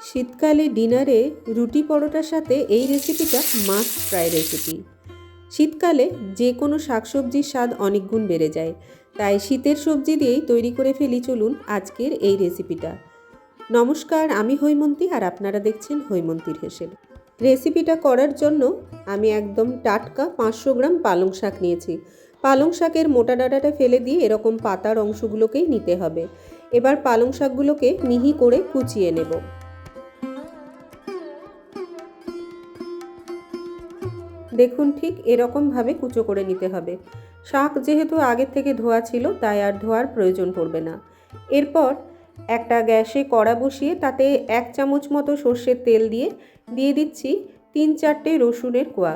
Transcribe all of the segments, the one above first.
শীতকালে ডিনারে রুটি পরোটার সাথে এই রেসিপিটা মাস্ট ট্রাই রেসিপি। শীতকালে যে কোনো শাকসবজির স্বাদ অনেক গুণ বেড়ে যায়, তাই শীতের সবজি দিয়েই তৈরি করে ফেলি চলুন আজকের এই রেসিপিটা। নমস্কার, আমি হৈমন্তী আর আপনারা দেখছেন হৈমন্তীর হেসেল। রেসিপিটা করার জন্য আমি একদম টাটকা 500 গ্রাম পালং শাক নিয়েছি। পালং শাকের মোটা ডাঁটাটা ফেলে দিয়ে এরকম পাতার অংশগুলোকেই নিতে হবে। এবার পালং শাকগুলোকে মিহি করে কুচিয়ে নেব। দেখুন ঠিক এরকমভাবে কুচো করে নিতে হবে। শাক যেহেতু আগের থেকে ধোয়া ছিল তাই আর ধোয়ার প্রয়োজন পড়বে না। এরপর একটা গ্যাসে কড়া বসিয়ে তাতে 1 চামচ মতো সর্ষের তেল দিয়ে দিচ্ছি 3-4টে রসুনের কোয়া।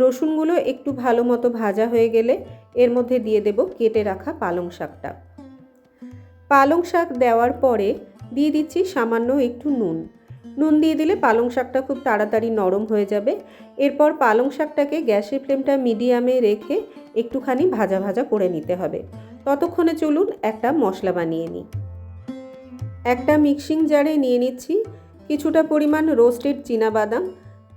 রসুনগুলো একটু ভালো মতো ভাজা হয়ে গেলে এর মধ্যে দিয়ে দেব কেটে রাখা পালং শাকটা। পালং শাক দেওয়ার পরে দিয়ে দিচ্ছি সামান্য একটু নুন দিয়ে দিলে পালং শাকটা খুব তাড়াতাড়ি নরম হয়ে যাবে। এরপর পালং শাকটাকে গ্যাসের ফ্লেমটা মিডিয়ামে রেখে একটুখানি ভাজা ভাজা করে নিতে হবে। ততক্ষণে চলুন একটা মশলা বানিয়ে নিই। একটা মিক্সিং জারে নিয়ে নিচ্ছি কিছুটা পরিমাণ রোস্টেড চীনাবাদাম।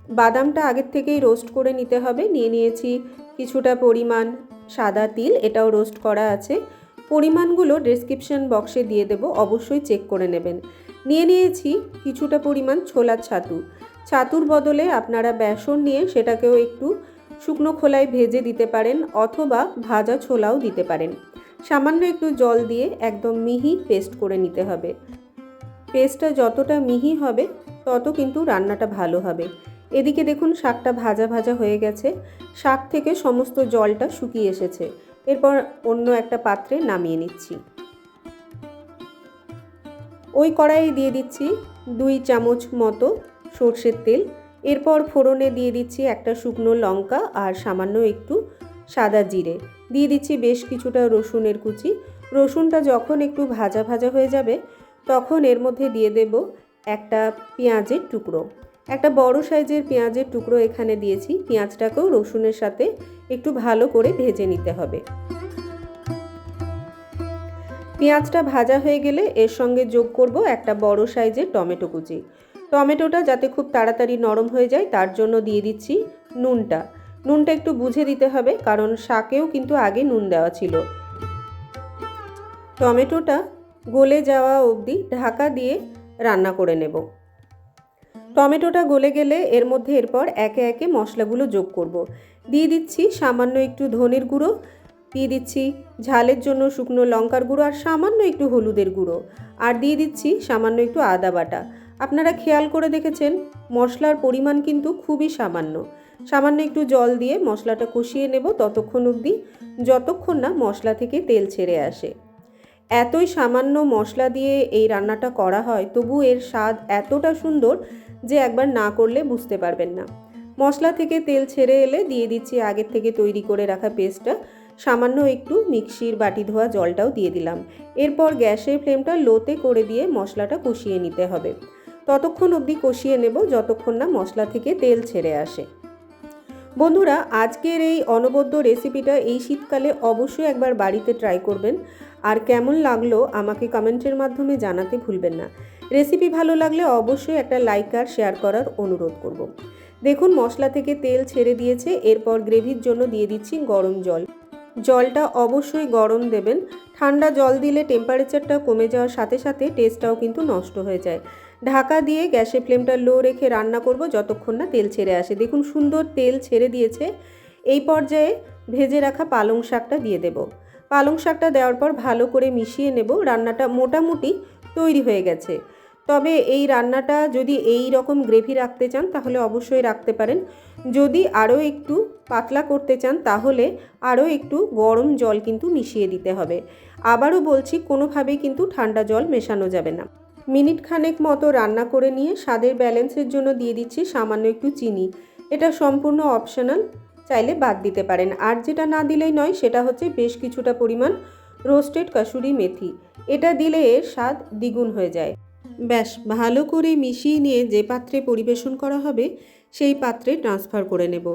বাদামটা আগের থেকেই রোস্ট করে নিতে হবে। নিয়েছি কিছুটা পরিমাণ সাদা তিল, এটাও রোস্ট করা আছে। পরিমাণগুলো ডেসক্রিপশন বক্সে দিয়ে দেব, অবশ্যই চেক করে নেবেন। নিয়েছি কিছুটা পরিমাণ ছোলার ছাতুর বদলে আপনারা বেসন নিয়ে সেটাকেও একটু শুকনো খোলায় ভেজে দিতে পারেন অথবা ভাজা ছোলাও দিতে পারেন। সামান্য একটু জল দিয়ে একদম মিহি পেস্ট করে নিতে হবে। পেস্টটা যতটা মিহি হবে তত কিন্তু রান্নাটা ভালো হবে। এদিকে দেখুন শাকটা ভাজা ভাজা হয়ে গেছে, শাক থেকে সমস্ত জলটা শুকিয়ে এসেছে। এরপর অন্য একটা পাত্রে নামিয়ে নিচ্ছি। ওই কড়াইয়ে দিয়ে দিচ্ছি 2 চামচ মতো সর্ষের তেল। এরপর ফোড়নে দিয়ে দিচ্ছি একটা শুকনো লঙ্কা আর সামান্য একটু সাদা জিরে। দিয়ে দিচ্ছি বেশ কিছুটা রসুনের কুচি। রসুনটা যখন একটু ভাজা ভাজা হয়ে যাবে তখন এর মধ্যে দিয়ে দেব একটা পেঁয়াজের টুকরো। একটা বড় সাইজের পেঁয়াজের টুকরো এখানে দিয়েছি। পেঁয়াজটাকেও রসুনের সাথে একটু ভালো করে ভেজে নিতে হবে। পেঁয়াজটা ভাজা হয়ে গেলে এর সঙ্গে যোগ করব একটা বড় সাইজের টমেটো কুচি। টমেটোটা যাতে খুব তাড়াতাড়ি নরম হয়ে যায় তার জন্য দিয়ে দিচ্ছি নুনটা একটু বুঝে দিতে হবে, কারণ শাকেও কিন্তু আগে নুন দেওয়া ছিল। টমেটোটা গলে যাওয়া অবধি ঢাকা দিয়ে রান্না করে নেব। টমেটোটা গলে গেলে এর মধ্যে এরপর একে একে মশলাগুলো যোগ করব। দিয়ে দিচ্ছি সামান্য একটু ধনের গুঁড়ো, দিয়ে দিচ্ছি ঝালের জন্য শুকনো লঙ্কার গুঁড়ো আর সামান্য একটু হলুদের গুঁড়ো, আর দিয়ে দিচ্ছি সামান্য একটু আদা বাটা। আপনারা খেয়াল করে দেখেছেন মশলার পরিমাণ কিন্তু খুবই সামান্য একটু জল দিয়ে মশলাটা কষিয়ে নেব ততক্ষণ অবধি যতক্ষণ না মশলা থেকে তেল ছেড়ে আসে। এতই সামান্য মশলা দিয়ে এই রান্নাটা করা হয়, তবু এর স্বাদ এতটা সুন্দর যে একবার না করলে বুঝতে পারবেন না। মশলা থেকে তেল ছেড়ে এলে দিয়ে দিচ্ছি আগের থেকে তৈরি করে রাখা পেস্টটা। সামান্য একটু মিক্সির বাটি ধোয়া জলটাও দিয়ে দিলাম। এরপর গ্যাসের ফ্লেমটা লোতে করে দিয়ে মশলাটা কষিয়ে নিতে হবে। ততক্ষণ অবধি কষিয়ে নেব যতক্ষণ না মশলা থেকে তেল ছেড়ে আসে। বন্ধুরা, আজকের এই অনবদ্য রেসিপিটা এই শীতকালে অবশ্যই একবার বাড়িতে ট্রাই করবেন, আর কেমন লাগলো আমাকে কমেন্টের মাধ্যমে জানাতে ভুলবেন না। রেসিপি ভালো লাগলে অবশ্যই একটা লাইক আর শেয়ার করার অনুরোধ করব। দেখুন মশলা থেকে তেল ছেড়ে দিয়েছে। এরপর গ্রেভির জন্য দিয়ে দিচ্ছি গরম জল। জলটা অবশ্যই গরম দেবেন। ঠান্ডা জল দিলে টেম্পারেচারটা কমে যাওয়ার সাথে সাথে টেস্টটাও কিন্তু নষ্ট হয়ে যায়। ঢাকা দিয়ে গ্যাসের ফ্লেমটা লো রেখে রান্না করব যতক্ষণ না তেল ছেড়ে আসে। দেখুন সুন্দর তেল ছেড়ে দিয়েছে। এই পর্যায়ে ভেজে রাখা পালং শাকটা দিয়ে দেব। পালং শাকটা দেওয়ার পর ভালো করে মিশিয়ে নেব। রান্নাটা মোটামুটি তৈরি হয়ে গেছে। তবে এই রান্নাটা যদি এই রকম গ্রেভি রাখতে চান তাহলে অবশ্যই রাখতে পারেন। যদি আরও একটু পাতলা করতে চান তাহলে আরও একটু গরম জল কিন্তু মিশিয়ে দিতে হবে। আবারও বলছি, কোনোভাবেই কিন্তু ঠান্ডা জল মেশানো যাবে না। মিনিট খানেক মতো রান্না করে নিয়ে স্বাদের ব্যালেন্সের জন্য দিয়ে দিচ্ছি সামান্য একটু চিনি। এটা সম্পূর্ণ অপশনাল, চাইলে বাদ দিতে পারেন। আর যেটা না দিলেই নয় সেটা হচ্ছে বেশ কিছুটা পরিমাণ রোস্টেড কাসুরি মেথি। এটা দিলে এর স্বাদ দ্বিগুণ হয়ে যায়। ব্যাস ভালো করে মিশিয়ে নিয়ে যে পাত্রে পরিবেশন করা হবে সেই পাত্রে ট্রান্সফার করে নেব।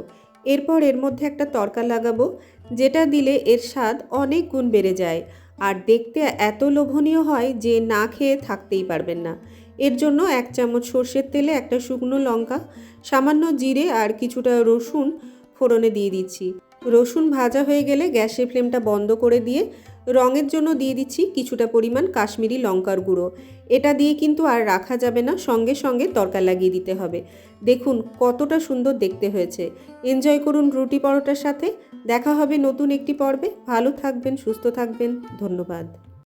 এরপর এর মধ্যে একটা তড়কা লাগাবো, যেটা দিলে এর স্বাদ অনেক গুণ বেড়ে যায় আর দেখতে এত লোভনীয় হয় যে না খেয়ে থাকতেই পারবেন না। এর জন্য 1 চামচ সর্ষের তেলে একটা শুকনো লঙ্কা, সামান্য জিরে আর কিছুটা রসুন ফোড়নে দিয়ে দিচ্ছি। রসুন ভাজা হয়ে গেলে গ্যাসের ফ্লেমটা বন্ধ করে দিয়ে রঙের জন্য দিয়ে দিচ্ছি কিছুটা পরিমাণ কাশ্মীরি লঙ্কার গুঁড়ো। এটা দিয়ে কিন্তু আর রাখা যাবে না, সঙ্গে সঙ্গে তড়কা লাগিয়ে দিতে হবে। দেখুন কতটা সুন্দর দেখতে হয়েছে। এনজয় করুন রুটি পরোটার সাথে। দেখা হবে নতুন একটি পর্বে। ভালো থাকবেন, সুস্থ থাকবেন। ধন্যবাদ।